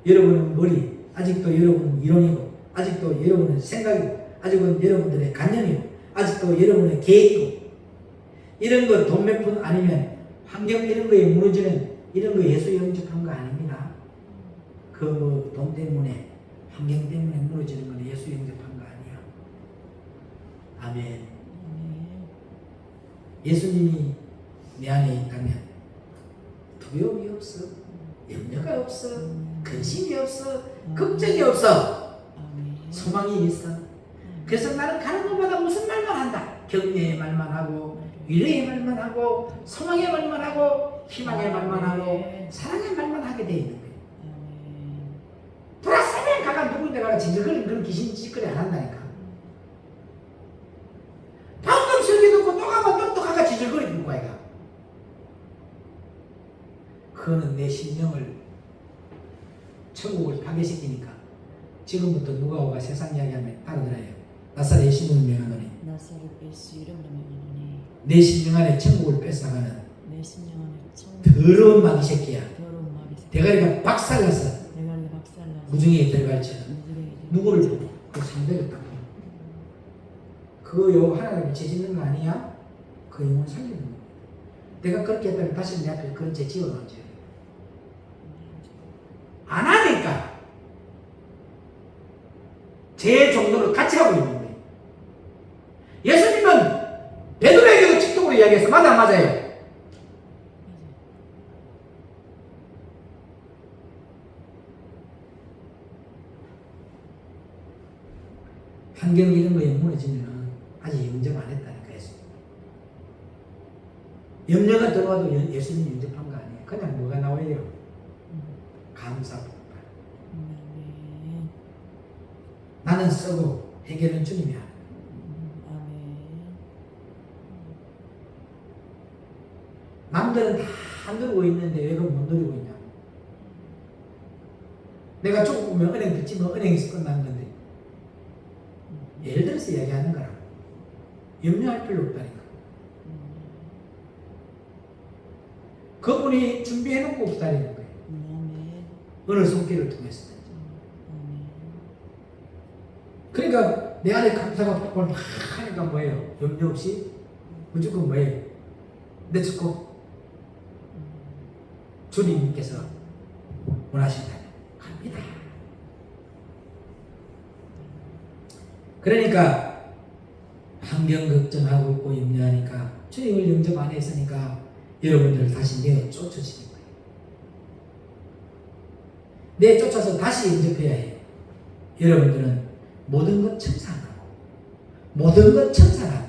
여러분은 머리, 아직도 여러분은 이론이고, 아직도 여러분은 생각이고, 아직은 여러분들의 관념이고, 아직도 여러분의 계획이고, 이런 거 돈 몇 푼 아니면 환경 이런 거에 무너지는 이런 거 예수 영접한 거 아닙니다. 그 뭐 돈 때문에, 환경 때문에 무너지는 건 예수 영접한 거 아니야. 아멘. 예수님이 내 안에 있다면 두려움이 없어, 염려가 없어, 근심이 없어, 걱정이 없어, 소망이 있어. 그래서 나는 가는 곳마다 무슨 말만 한다. 격려의 말만 하고, 위로의 말만 하고, 소망의 말만 하고, 희망의 말만 하고, 사랑의 말만 하게 돼 있는 거예요. 불화사면 가가 누군데가 진실거리는 그런 귀신 짓거리 안 한다니까. 방금 설교 듣고 또 가면 또 가가 진실거리는 거야. 그거는 내 심령을 천국을 파괴시키니까 지금부터 누가 오가 세상 이야기하면 따라들어요. 나사렛 예수님을 명하노니 나사렛 예수 이름으로 명하노니 내 심령 안에 천국을 뺏어가는 내 심령 안에 천국 더러운 마귀 새끼야. 더러운 마귀 새끼 대가리가 박살나서 대가리 박살나서 무중에 들어갈지는 무지개에 누구를 보고 그 상대를 딱 보고 그거 요 하나님이 죄짓는 거 아니야? 그 영혼 살리는 거. 내가 그렇게 했다면 다시 내 앞에 그런 죄 지어놓지. 안 하니까 제 정도로 같이 하고 있는 거예요. 예수님은 베드로에게도 직독으로 이야기해서 맞아 안 맞아요? 환경 이런 거에 무너지면 아직 영접 안 했다니까 예수님. 염려가 들어와도 예수님 영접한 거 아니에요. 그냥 뭐가 나와요? 감사 폭발. 나는 쓰고 해결은 주님이 하는. 남들은 다 누르고 있는데 왜 그걸 못 누리고 있냐? 내가 조금 은행 듣지 뭐 은행에서 끝나는 건데 예를 들어서 이야기하는 거라고. 염려할 필요 없다니까. 그분이 준비해놓고 기다리는 거예요. 어느 손길을 통해서든지. 그러니까 내 안에 감사가 폭발 막 하니까 뭐예요? 염려 없이 무조건 뭐예요? 내쫓고 주님께서 원하신다면 갑니다. 그러니까 환경 걱정하고 있고 염려하니까 주님을 영접 안 했으니까 여러분들 다시 내어 쫓으시는 거예요. 내쫓아서 다시 영접해야 해요. 여러분들은 모든 것 청산하고 모든 것 청산하고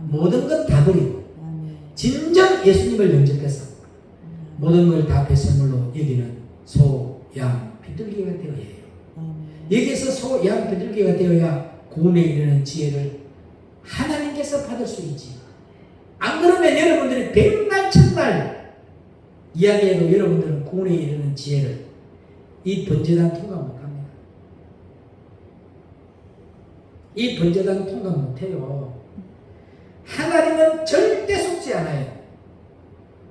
모든 것 다 버리고 진정 예수님을 영접해서 모든 걸 다 배설물로 여기는 소, 양, 비둘기가 되어야 해요. 여기서 소, 양, 비둘기가 되어야 구원에 이르는 지혜를 하나님께서 받을 수 있지. 안 그러면 여러분들이 백날 천날 이야기해도 여러분들은 구원에 이르는 지혜를 이 번제단 통과 못합니다. 이 번제단 통과 못해요. 하나님은 절대 속지 않아요.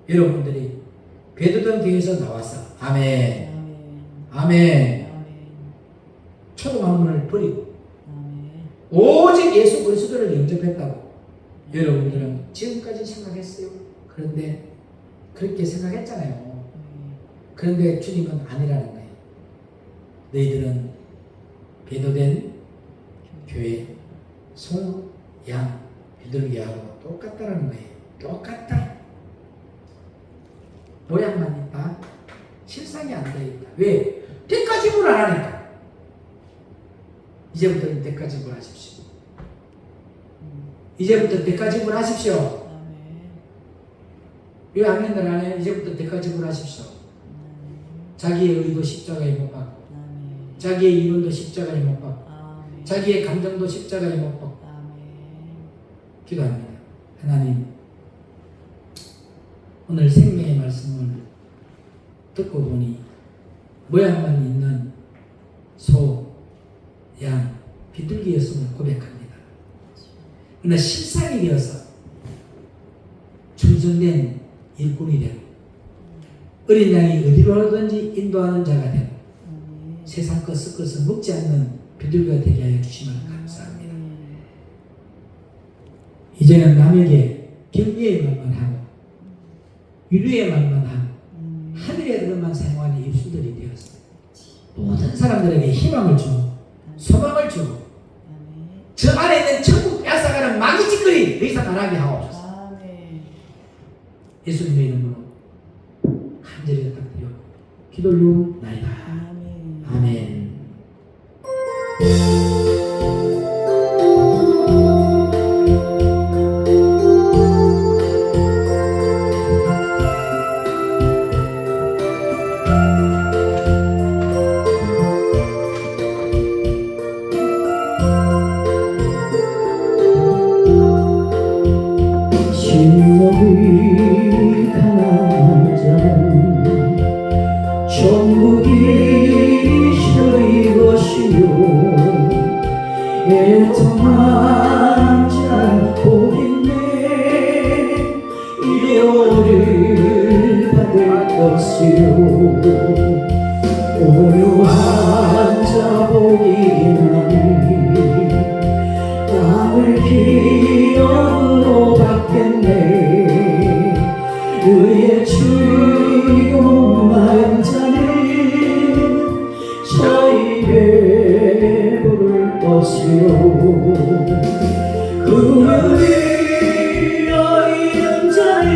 여러분들이 베드던 교회에서 나와서 아멘 아멘 초등학문을 버리고 오직 예수 그리스도를 영접했다고 여러분들은 지금까지 생각했어요. 그런데 그렇게 생각했잖아요. 그런데 주님은 아니라는 거예요. 너희들은 배도된 교회 송, 양, 비둘기하고 똑같다라는 거예요. 똑같다. 모양만 있다. 실상이 안 되어 있다. 왜? 대가지불 안 하니까. 이제부터는 대가지불 하십시오. 이제부터 대가지불 하십시오. 아멘. 왜 아멘들 안 해요? 이제부터 대가지불 하십시오. 자기의 의도 십자가에 못 박고, 아멘. 자기의 이론도 십자가에 못 박고, 아멘. 자기의 감정도 십자가에 못 박고 아멘. 기도합니다. 하나님, 오늘 생명의 말씀을 듣고 보니 모양만 있는 소, 양, 비둘기였음을 고백합니다. 그러나 실상이 되어서 충성된 일꾼이 되고 어린 양이 어디로 가든지 인도하는 자가 되고 아멘. 세상 것 섞어서 먹지 않는 비둘기가 되게 하여 주시면 감사합니다. 이제는 남에게 격려의 말만 하고 위로의 말만 하고 하늘의 것만 사용하는 입술들이 되었어요. 모든 사람들에게 희망을 주고 소망을 주고 아멘. 저 안에 있는 천국 뺏어가는 마귀 짓거리 더 이상 안 하게 하옵소서. 아멘. 예수님의 이름으로 간절히 부탁드려 기도 올리옵나이다. 아멘. 아멘. 실력이 강한 자는 천국이 주의 것이요 애통한 자 복있네 위로를 받을 것이요 오묘한 자 복이나니 땅을 기업으로 받겠네 의의 주요 마은 자는 저희 배부를 것이요 그들이 여의는 자는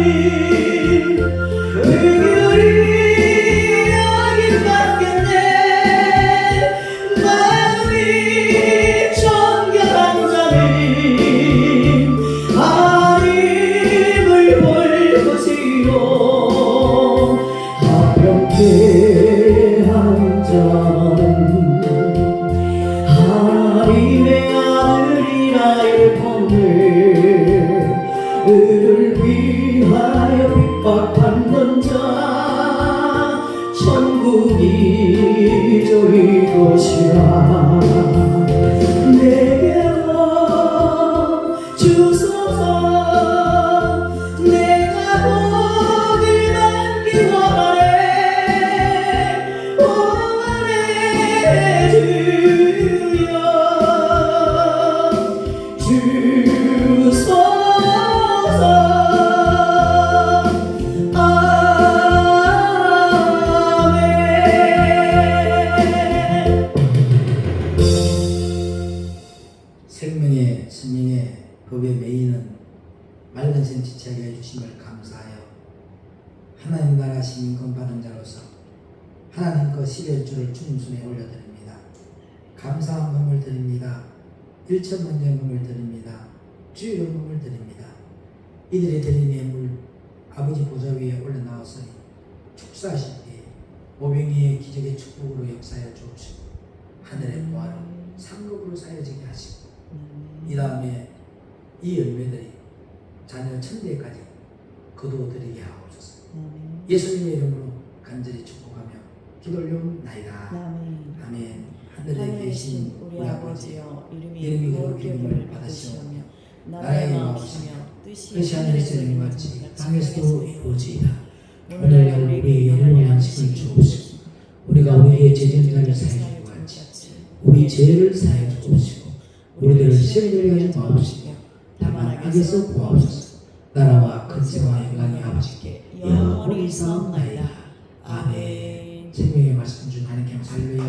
그들이 여기 받겠네 마음이 정결한 자는 하나님을 볼 것이요 합병케 한 자는 하나님의 아들이라 일컫네 의를 위하여 핍박받는 자 천국이 저희 것이라 내게로 주소서 내가 복을 받기 원하네 원하네 주여 주소서 아멘. 생명의 성령의 법에 매이는 맑은 생 지체하게 해주심을 감사하여 하나님 나라 시민권 받은 자로서 하나님 것 11조를 주님 손에 올려드립니다. 감사한 몸을 드립니다. 일천만의 몸을 드립니다. 주의 몸을 드립니다. 이들의 드린 예물 아버지 보좌 위에 올려나왔으니 축사하실 때에 오병이의 기적의 축복으로 역사하여 주옵시고 하늘의 보화로 상급으로 쌓여지게 하시고 이 다음에 이 열매들이 자녀 천대까지 거두어드리게 하옵소서. 예수님의 이름으로 간절히 축복하며 기도 올리옵나이다. 아멘. 아멘. 하늘에 하늘에 계신 계신 우리 아버지여 이름이 이름이 거룩히 거룩히 여김을 받으시오며 나라의 나라의 마옵시며 마옵시며 뜻이 뜻이 하늘에서 하늘에서 이루어지같이 이루어진 땅에서도 이루어지이다. 오늘날 오늘날 우리에게 우리에게 일용할 일용할 양식을 양식을 주옵시고 주옵시고 우리가 우리에게 죄진 자를 사하여 주고 같이 우리 죄를 사하여 주옵시고 우리들을 시험에 들게 하지 마옵시고 다만 악에서 구하옵소서. 나라와 근세와 영광이 아버지께 영원히 있사옵나이다. 아멘. 생명의 말씀 준 하나님께 감사합니다.